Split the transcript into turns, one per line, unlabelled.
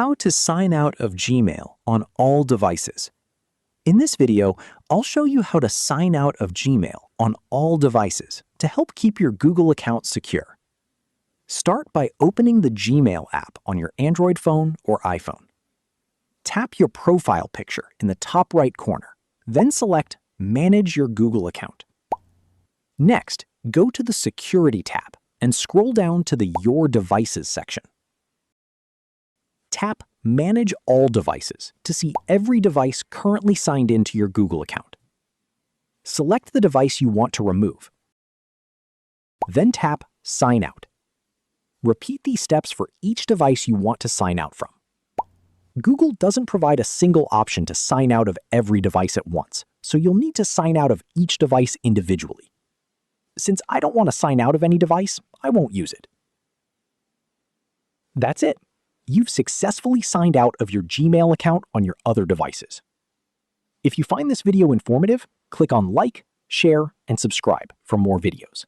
How to sign out of Gmail on all devices. In this video, I'll show you how to sign out of Gmail on all devices to help keep your Google account secure. Start by opening the Gmail app on your Android phone or iPhone. Tap your profile picture in the top right corner, then select Manage your Google account. Next, go to the Security tab and scroll down to the Your Devices section. Tap Manage All Devices to see every device currently signed into your Google account. Select the device you want to remove. Then tap Sign Out. Repeat these steps for each device you want to sign out from. Google doesn't provide a single option to sign out of every device at once, so you'll need to sign out of each device individually. Since I don't want to sign out of any device, I won't use it. That's it. You've successfully signed out of your Gmail account on your other devices. If you find this video informative, click on like, share, and subscribe for more videos.